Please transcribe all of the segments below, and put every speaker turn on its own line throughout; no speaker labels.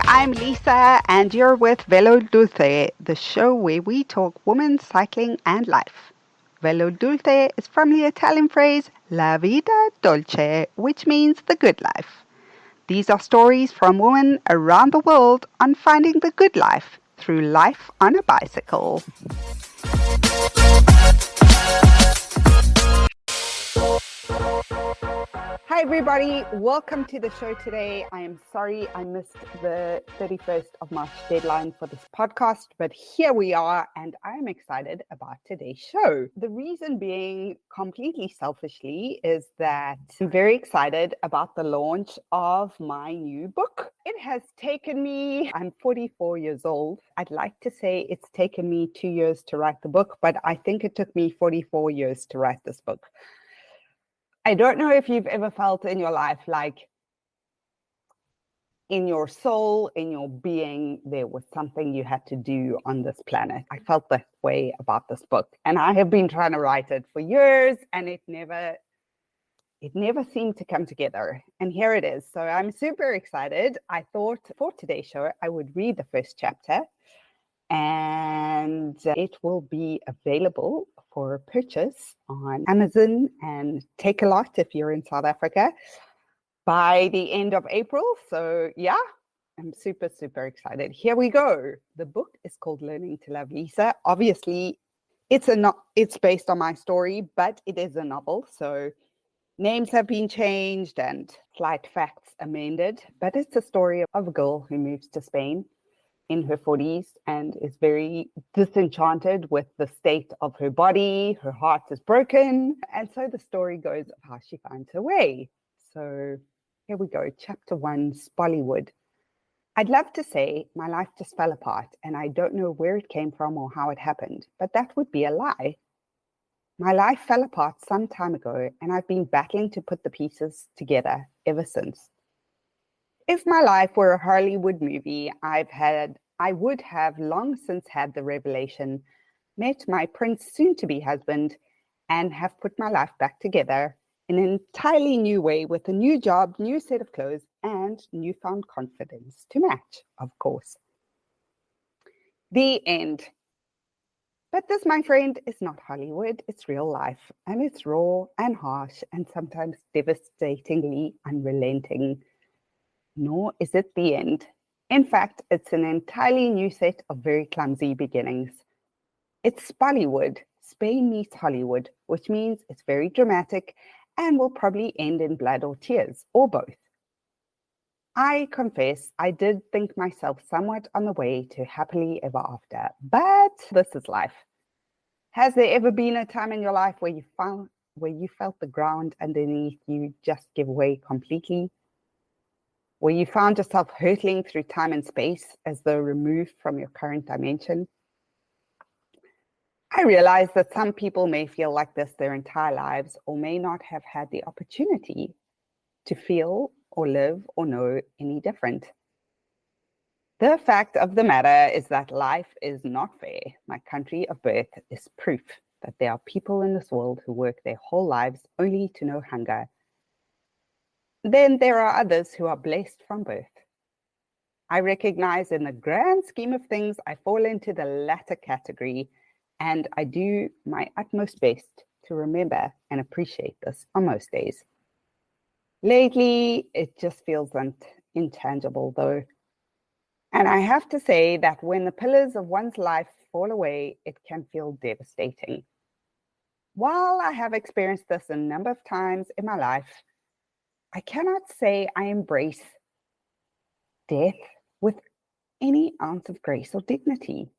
I'm Lisa, and you're with Velo Dulce, the show where we talk women, cycling, and life. Velo Dulce is from the Italian phrase La vita dolce, which means the good life. These are stories from women around the world on finding the good life through life on a bicycle. Hi everybody, welcome to the show today. I am sorry I missed the 31st of March deadline for this podcast, but here we are and I am excited about today's show. The reason being, completely selfishly, is that I'm very excited about the launch of my new book. It has taken me, I'm 44 years old. I'd like to say it's taken me 2 years to write the book, but I think it took me 44 years to write this book. I don't know if you've ever felt in your life like in your soul, in your being, there was something you had to do on this planet. I felt that way about this book. And I have been trying to write it for years and it never seemed to come together. And here it is. So I'm super excited. I thought for today's show, I would read the first chapter and it will be available for purchase on Amazon and Takealot if you're in South Africa by the end of April. So yeah, I'm super, super excited. Here we go. The book is called Learning to Love Lisa. Obviously, it's based on my story, but it is a novel. So names have been changed and slight facts amended, but it's a story of a girl who moves to Spain in her 40s and is very disenchanted with the state of her body. Her heart is broken. And so the story goes of how she finds her way. So here we go. Chapter 1, Spollywood. I'd love to say my life just fell apart and I don't know where it came from or how it happened, but that would be a lie. My life fell apart some time ago and I've been battling to put the pieces together ever since. If my life were a Hollywood movie, I would have long since had the revelation, met my prince soon-to-be husband, and have put my life back together in an entirely new way with a new job, new set of clothes, and newfound confidence to match, of course. The end. But this, my friend, is not Hollywood. It's real life, and it's raw and harsh and sometimes devastatingly unrelenting. Nor is it the end. In fact, it's an entirely new set of very clumsy beginnings. It's Spollywood, Spain meets Hollywood, which means it's very dramatic and will probably end in blood or tears, or both. I confess I did think myself somewhat on the way to happily ever after, but this is life. Has there ever been a time in your life where you felt the ground underneath you just give way completely? Where you found yourself hurtling through time and space as though removed from your current dimension? I realize that some people may feel like this their entire lives or may not have had the opportunity to feel or live or know any different. The fact of the matter is that life is not fair. My country of birth is proof that there are people in this world who work their whole lives only to know hunger. Then there are others who are blessed from birth. I recognize in the grand scheme of things, I fall into the latter category, and I do my utmost best to remember and appreciate this on most days. Lately, it just feels intangible though. And I have to say that when the pillars of one's life fall away, it can feel devastating. While I have experienced this a number of times in my life, I cannot say I embrace death with any ounce of grace or dignity.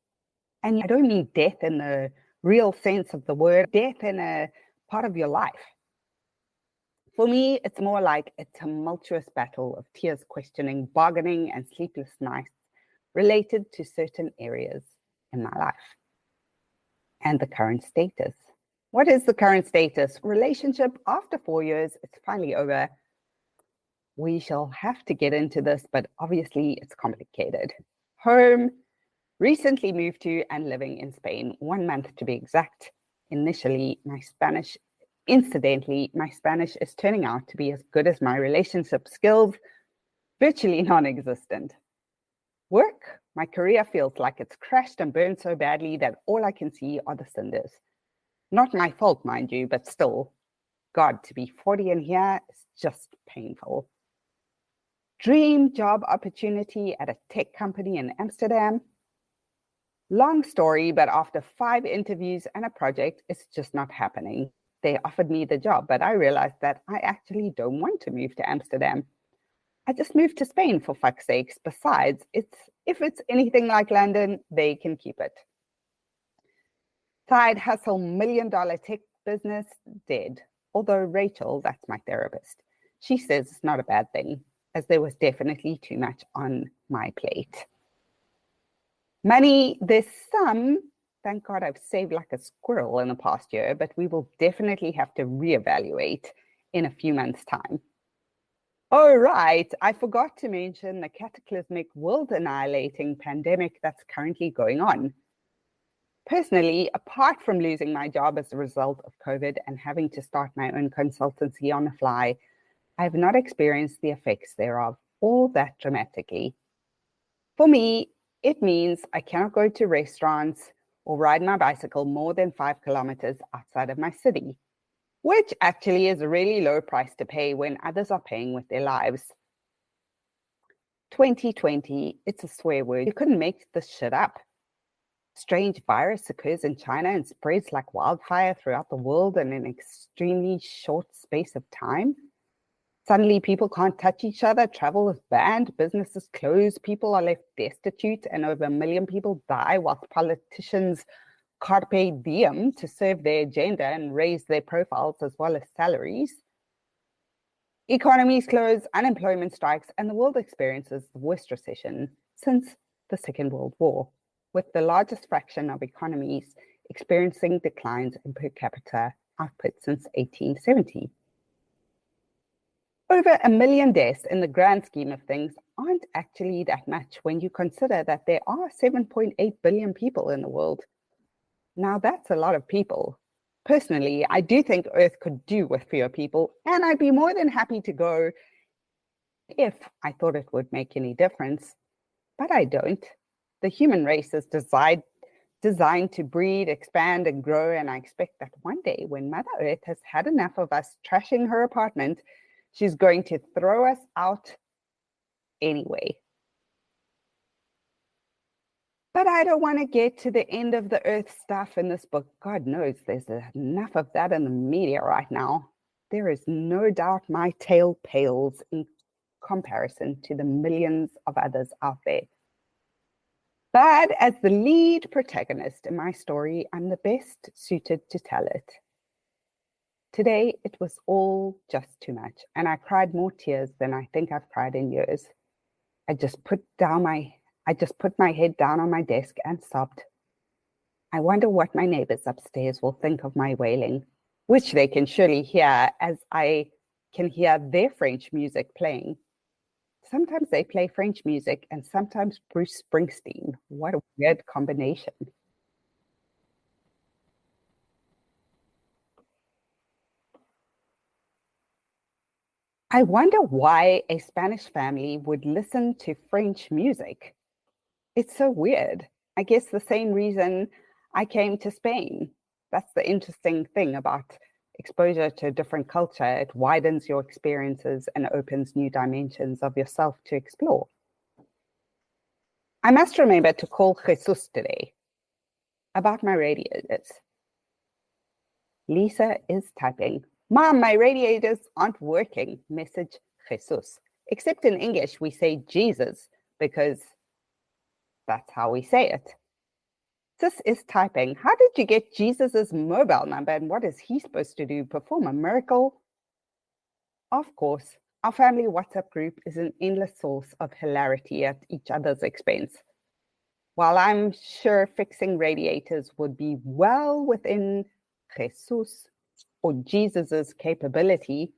And I don't mean death in the real sense of the word, death in a part of your life. For me, it's more like a tumultuous battle of tears, questioning, bargaining, and sleepless nights related to certain areas in my life and the current status. What is the current status? Relationship after 4 years, it's finally over. We shall have to get into this, but obviously it's complicated. Home, recently moved to and living in Spain, 1 month to be exact. Initially, my Spanish Incidentally, my Spanish is turning out to be as good as my relationship skills, virtually non-existent. Work, my career feels like it's crashed and burned so badly that all I can see are the cinders. Not my fault, mind you, but still, God, to be 40 in here is just painful. Dream job opportunity at a tech company in Amsterdam. Long story, but after 5 interviews and a project, it's just not happening. They offered me the job, but I realized that I actually don't want to move to Amsterdam. I just moved to Spain, for fuck's sakes. Besides, if it's anything like London, they can keep it. Side hustle, $1 million tech business, dead. Although Rachel, that's my therapist, she says it's not a bad thing, as there was definitely too much on my plate. Money, there's some. Thank God I've saved like a squirrel in the past year, but we will definitely have to reevaluate in a few months' time. Oh, right. I forgot to mention the cataclysmic world-annihilating pandemic that's currently going on. Personally, apart from losing my job as a result of COVID and having to start my own consultancy on the fly, I have not experienced the effects thereof all that dramatically. For me, it means I cannot go to restaurants or ride my bicycle more than 5 kilometers outside of my city, which actually is a really low price to pay when others are paying with their lives. 2020, it's a swear word. You couldn't make this shit up. Strange virus occurs in China and spreads like wildfire throughout the world in an extremely short space of time. Suddenly, people can't touch each other, travel is banned, businesses close, people are left destitute, and over 1 million people die whilst politicians carpe diem to serve their agenda and raise their profiles as well as salaries. Economies close, unemployment strikes, and the world experiences the worst recession since the Second World War, with the largest fraction of economies experiencing declines in per capita output since 1870. Over 1 million deaths in the grand scheme of things aren't actually that much when you consider that there are 7.8 billion people in the world. Now that's a lot of people. Personally, I do think Earth could do with fewer people, and I'd be more than happy to go if I thought it would make any difference. But I don't. The human race is designed to breed, expand, and grow, and I expect that one day when Mother Earth has had enough of us trashing her apartment, she's going to throw us out anyway. But I don't want to get to the end of the earth stuff in this book. God knows there's enough of that in the media right now. There is no doubt my tale pales in comparison to the millions of others out there. But as the lead protagonist in my story, I'm the best suited to tell it. Today, it was all just too much, and I cried more tears than I think I've cried in years. I just put my head down on my desk and sobbed. I wonder what my neighbors upstairs will think of my wailing, which they can surely hear as I can hear their French music playing. Sometimes they play French music and sometimes Bruce Springsteen. What a weird combination. I wonder why a Spanish family would listen to French music. It's so weird. I guess the same reason I came to Spain. That's the interesting thing about exposure to a different culture. It widens your experiences and opens new dimensions of yourself to explore. I must remember to call Jesus today about my radiators. Lisa is typing, Mom, my radiators aren't working. Message Jesus. Except in English, we say Jesus because that's how we say it. Sis is typing, how did you get Jesus's mobile number and what is he supposed to do? Perform a miracle? Of course, our family WhatsApp group is an endless source of hilarity at each other's expense. While I'm sure fixing radiators would be well within Jesus or Jesus's capability,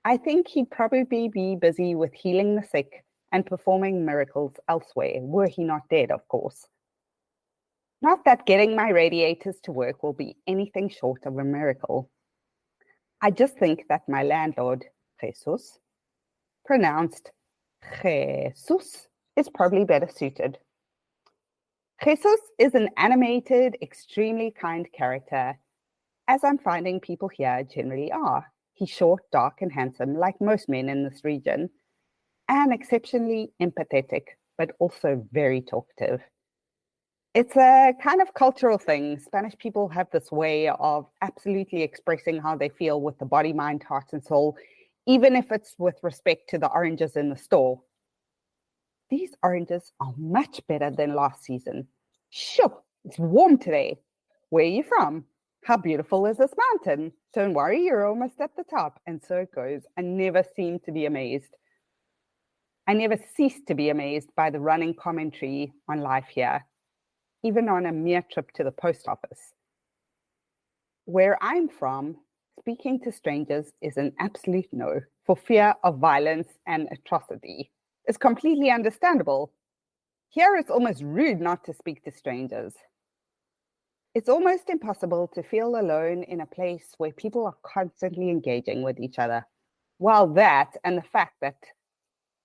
I think he'd probably be busy with healing the sick and performing miracles elsewhere, were he not dead, of course. Not that getting my radiators to work will be anything short of a miracle. I just think that my landlord, Jesus, pronounced Jesus, is probably better suited. Jesus is an animated, extremely kind character, as I'm finding people here generally are. He's short, dark, and handsome, like most men in this region, and exceptionally empathetic, but also very talkative. It's a kind of cultural thing. Spanish people have this way of absolutely expressing how they feel with the body, mind, heart, and soul, even if it's with respect to the oranges in the store. These oranges are much better than last season. Sure, it's warm today. Where are you from? How beautiful is this mountain? Don't worry, you're almost at the top. And so it goes. I never seem to be amazed. I never cease to be amazed by the running commentary on life here, even on a mere trip to the post office. Where I'm from, speaking to strangers is an absolute no for fear of violence and atrocity. It's completely understandable. Here it's almost rude not to speak to strangers. It's almost impossible to feel alone in a place where people are constantly engaging with each other. While that and the fact that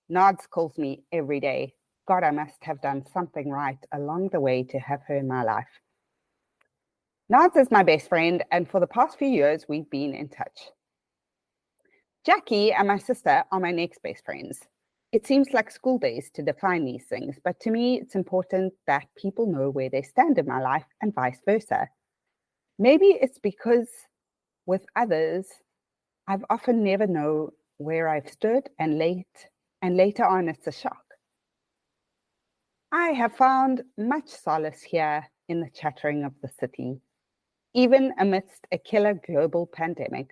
Nods calls me every day, God, I must have done something right along the way to have her in my life. Nods is my best friend, and for the past few years, we've been in touch. Jackie and my sister are my next best friends. It seems like school days to define these things, but to me, it's important that people know where they stand in my life and vice versa. Maybe it's because with others, I've often never known where I've stood, and later on, it's a shock. I have found much solace here in the chattering of the city, even amidst a killer global pandemic.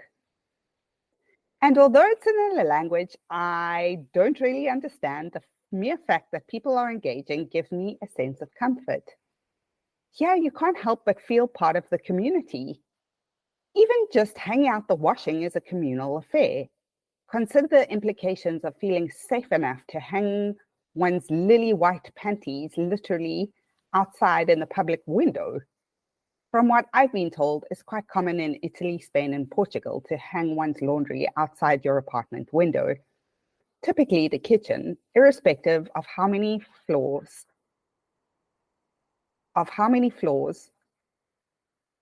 And although it's in a language I don't really understand, the mere fact that people are engaging gives me a sense of comfort. Here, you can't help but feel part of the community. Even just hanging out the washing is a communal affair. Consider the implications of feeling safe enough to hang one's lily white panties literally outside in the public window. From what I've been told, it's quite common in Italy, Spain, and Portugal to hang one's laundry outside your apartment window, typically the kitchen, irrespective of how many floors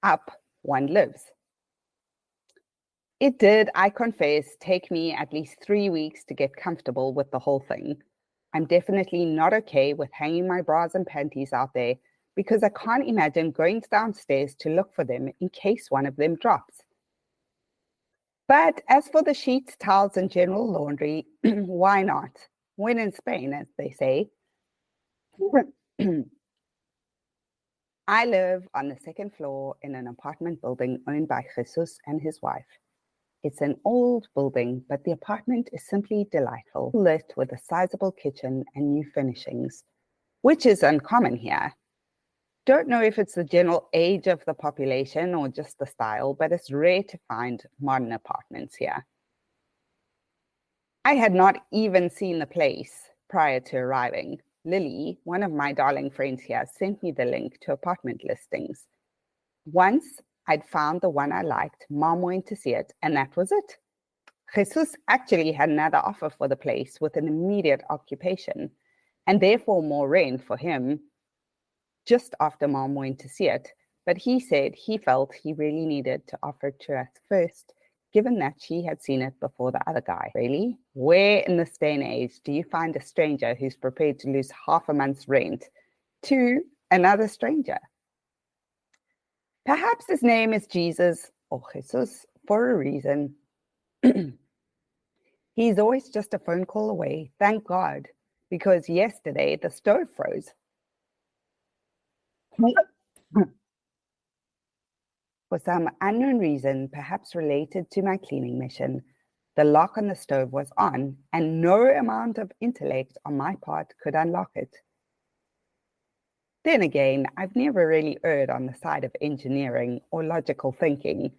up one lives. It did, I confess, take me at least 3 weeks to get comfortable with the whole thing. I'm definitely not okay with hanging my bras and panties out there because I can't imagine going downstairs to look for them in case one of them drops. But as for the sheets, towels, and general laundry, why not? When in Spain, as they say. I live on the second floor in an apartment building owned by Jesus and his wife. It's an old building, but the apartment is simply delightful, lit with a sizable kitchen and new furnishings, which is uncommon here. Don't know if it's the general age of the population or just the style, but it's rare to find modern apartments here. I had not even seen the place prior to arriving. Lily, one of my darling friends here, sent me the link to apartment listings. Once I'd found the one I liked, Mom went to see it, and that was it. Jesus actually had another offer for the place with an immediate occupation, and therefore more rent for him just after Mom went to see it. But he said he felt he really needed to offer it to us first, given that she had seen it before the other guy. Really? Where in this day and age do you find a stranger who's prepared to lose half a month's rent to another stranger? Perhaps his name is Jesus or Jesus for a reason. He's always just a phone call away, thank God, because yesterday the stove froze. For some unknown reason, perhaps related to my cleaning mission, the lock on the stove was on, and no amount of intellect on my part could unlock it. Then again, I've never really erred on the side of engineering or logical thinking,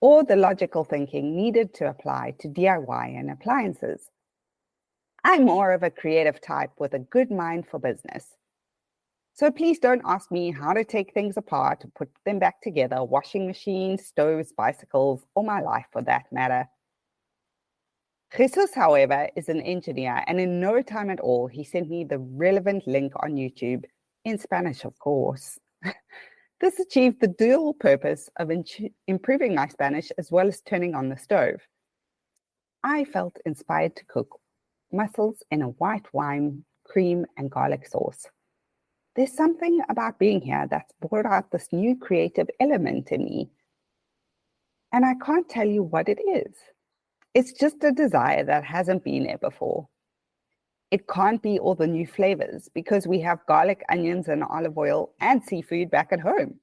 or the logical thinking needed to apply to DIY and appliances. I'm more of a creative type with a good mind for business. So please don't ask me how to take things apart, put them back together, washing machines, stoves, bicycles, or my life for that matter. Jesus, however, is an engineer, and in no time at all, he sent me the relevant link on YouTube, in Spanish, of course. This achieved the dual purpose of improving my Spanish as well as turning on the stove. I felt inspired to cook mussels in a white wine, cream, and garlic sauce. There's something about being here that's brought out this new creative element in me. And I can't tell you what it is. It's just a desire that hasn't been there before. It can't be all the new flavors because we have garlic, onions, and olive oil and seafood back at home.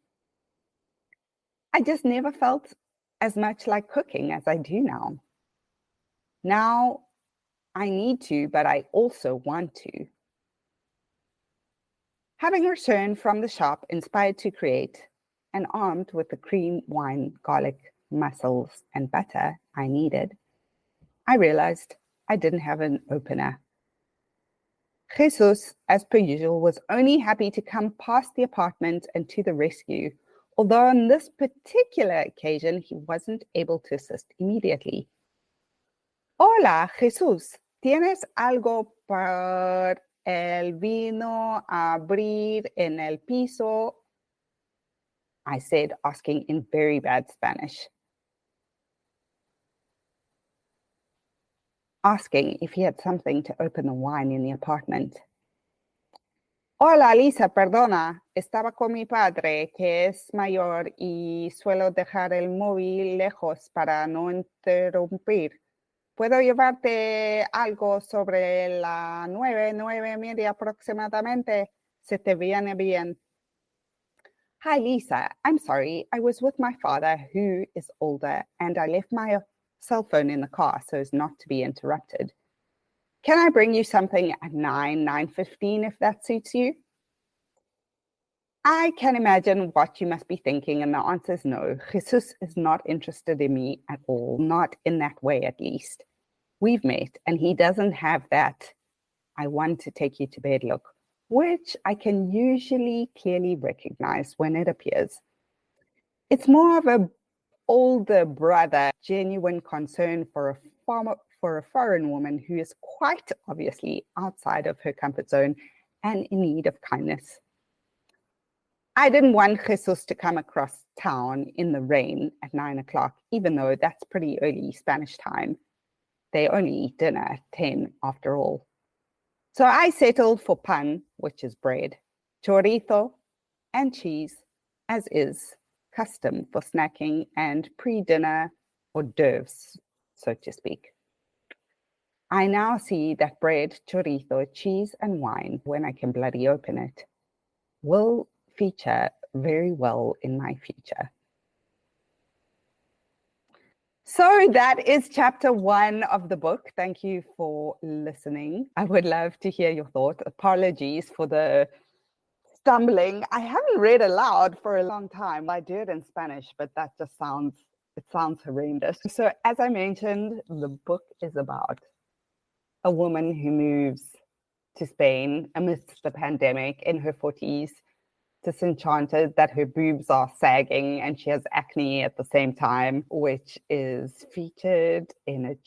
I just never felt as much like cooking as I do now. Now I need to, but I also want to. Having returned from the shop inspired to create and armed with the cream, wine, garlic, mussels, and butter I needed, I realized I didn't have an opener. Jesus, as per usual, was only happy to come past the apartment and to the rescue, although on this particular occasion, he wasn't able to assist immediately. Hola, Jesus, ¿tienes algo para el vino abrir en el piso? I said, asking in very bad Spanish. Asking if he had something to open the wine in the apartment. Hola, Lisa, perdona. Estaba con mi padre, que es mayor, y suelo dejar el móvil lejos para no interrumpir. ¿Puedo llevarte algo sobre las 9:30 aproximadamente? Se te viene bien. Hi, Lisa. I'm sorry. I was with my father, who is older, and I left my cell phone in the car so as not to be interrupted. Can I bring you something at 9:15 if that suits you? I can imagine what you must be thinking, and the answer is no. Jesus is not interested in me at all, not in that way at least. We've met, and he doesn't have that I want to take you to bed look, which I can usually clearly recognize when it appears. It's more of an older brother, genuine concern for a foreign woman who is quite obviously outside of her comfort zone and in need of kindness. I didn't want Jesus to come across town in the rain at 9 o'clock, even though that's pretty early Spanish time. They only eat dinner at 10 after all. So I settled for pan, which is bread, chorizo, and cheese, as is custom for snacking and pre-dinner hors d'oeuvres, so to speak. I now see that bread, chorizo, cheese, and wine, when I can bloody open it, will feature very well in my future. So that is chapter 1 of the book. Thank you for listening. I would love to hear your thoughts. Apologies for the stumbling. I haven't read aloud for a long time. I do it in Spanish, but that just sounds horrendous. So as I mentioned, the book is about a woman who moves to Spain amidst the pandemic in her 40s, disenchanted that her boobs are sagging and she has acne at the same time, which is featured in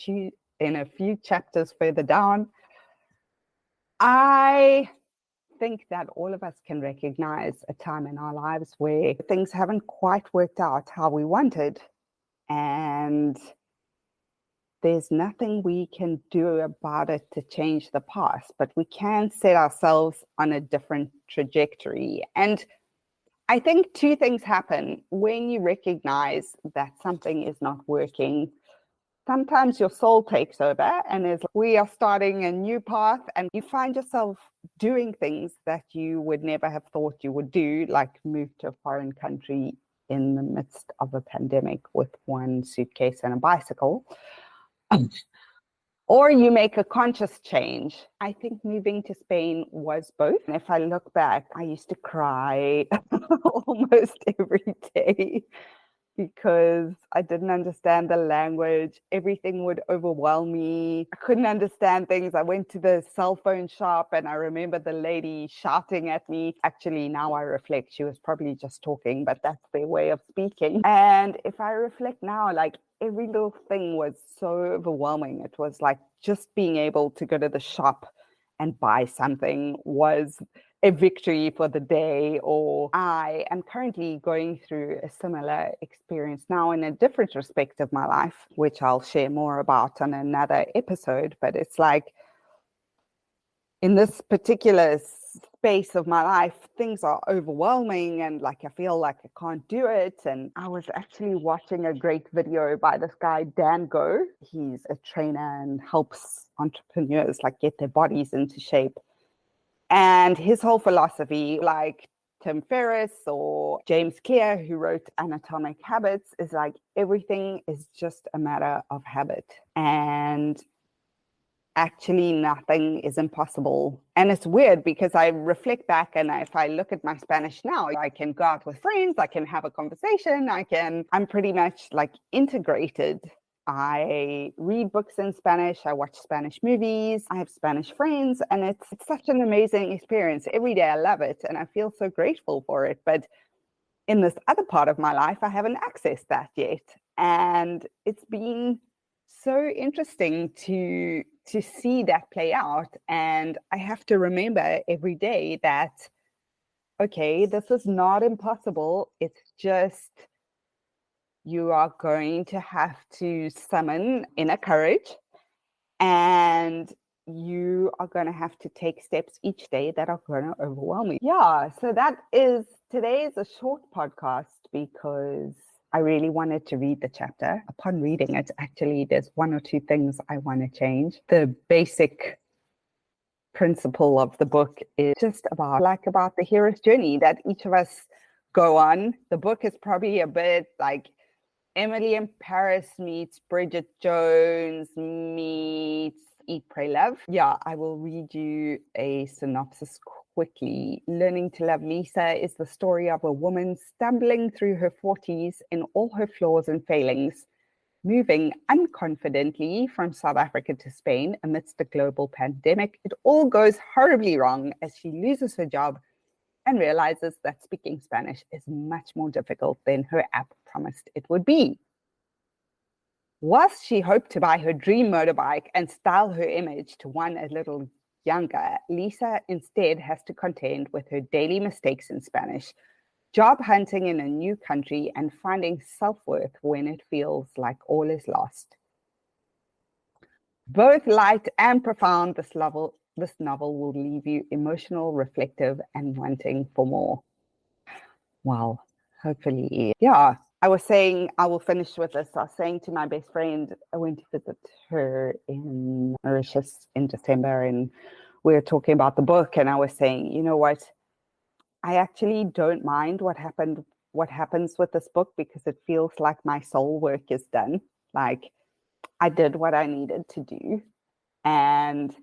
a few chapters further down. I think that all of us can recognize a time in our lives where things haven't quite worked out how we wanted, and there's nothing we can do about it to change the past, but we can set ourselves on a different trajectory. And I think 2 things happen when you recognize that something is not working. Sometimes your soul takes over and is like, we are starting a new path, and you find yourself doing things that you would never have thought you would do, like move to a foreign country in the midst of a pandemic with 1 suitcase and a bicycle. Or you make a conscious change. I think moving to Spain was both. And if I look back, I used to cry almost every day. because I didn't understand the language. Everything would overwhelm me. I couldn't understand things. I went to the cell phone shop and I remember the lady shouting at me. Actually, now I reflect, she was probably just talking, but that's their way of speaking. And if I reflect now, like every little thing was so overwhelming. It was like just being able to go to the shop and buy something was a victory for the day. Or I am currently going through a similar experience now in a different respect of my life, which I'll share more about on another episode. But it's like in this particular space of my life, things are overwhelming and like I feel like I can't do it. And I was actually watching a great video by this guy, Dan Go. He's a trainer and helps entrepreneurs like get their bodies into shape. And his whole philosophy, like Tim Ferriss or James Clear, who wrote Atomic Habits, is like everything is just a matter of habit. And actually nothing is impossible. And it's weird because I reflect back and if I look at my Spanish now, I can go out with friends, I can have a conversation, I'm pretty much like integrated. I read books in Spanish, I watch Spanish movies, I have Spanish friends, and it's such an amazing experience. Every day I love it and I feel so grateful for it. But in this other part of my life, I haven't accessed that yet. And it's been so interesting to see that play out. And I have to remember every day that, okay, this is not impossible. It's just you are going to have to summon inner courage, and you are going to have to take steps each day that are going to overwhelm you. Yeah, so today is a short podcast because I really wanted to read the chapter. Upon reading it, actually, there's one or two things I want to change. The basic principle of the book is just about the hero's journey that each of us go on. The book is probably a bit like Emily in Paris meets Bridget Jones meets Eat, Pray, Love. Yeah, I will read you a synopsis quickly. Learning to Love Lisa is the story of a woman stumbling through her 40s in all her flaws and failings, moving unconfidently from South Africa to Spain amidst the global pandemic. It all goes horribly wrong as she loses her job and realizes that speaking Spanish is much more difficult than her app promised it would be. Whilst she hoped to buy her dream motorbike and style her image to one a little younger, Lisa instead has to contend with her daily mistakes in Spanish, job hunting in a new country, and finding self-worth when it feels like all is lost. Both light and profound, this novel will leave you emotional, reflective, and wanting for more. Well, hopefully, yeah. I was saying, I will finish with this. I was saying to my best friend, I went to visit her in Mauritius in December, and we were talking about the book, and I was saying, you know what? I actually don't mind what happens with this book because it feels like my soul work is done. Like I did what I needed to do. And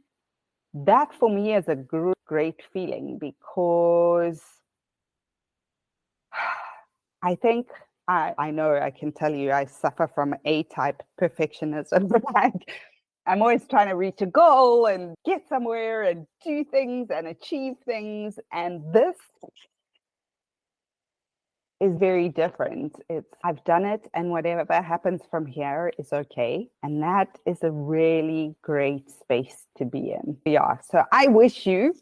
that for me is a great feeling because I think I know I can tell you I suffer from A-type perfectionism. Like I'm always trying to reach a goal and get somewhere and do things and achieve things. And this is very different. I've done it, and whatever happens from here is okay. And that is a really great space to be in. Yeah. So I wish you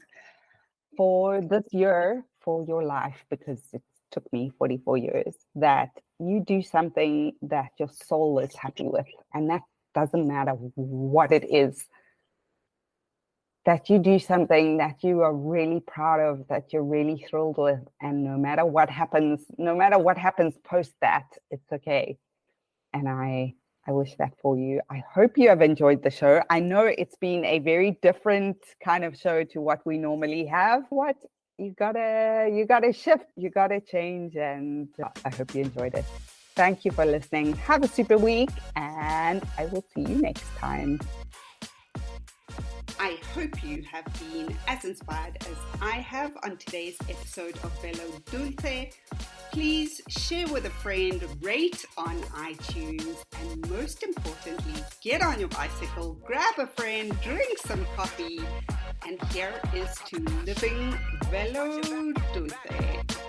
for this year, for your life, because it took me 44 years, that you do something that your soul is happy with. And that doesn't matter what it is. That you do something that you are really proud of, that you're really thrilled with. And no matter what happens post that, it's okay. And I wish that for you. I hope you have enjoyed the show. I know it's been a very different kind of show to what we normally have. You gotta shift, you gotta change, and I hope you enjoyed it. Thank you for listening. Have a super week, and I will see you next time. I hope you have been as inspired as I have on today's episode of Velo Dulce. Please share with a friend, rate on iTunes, and most importantly, get on your bicycle, grab a friend, drink some coffee, and here is to living Velo Dulce.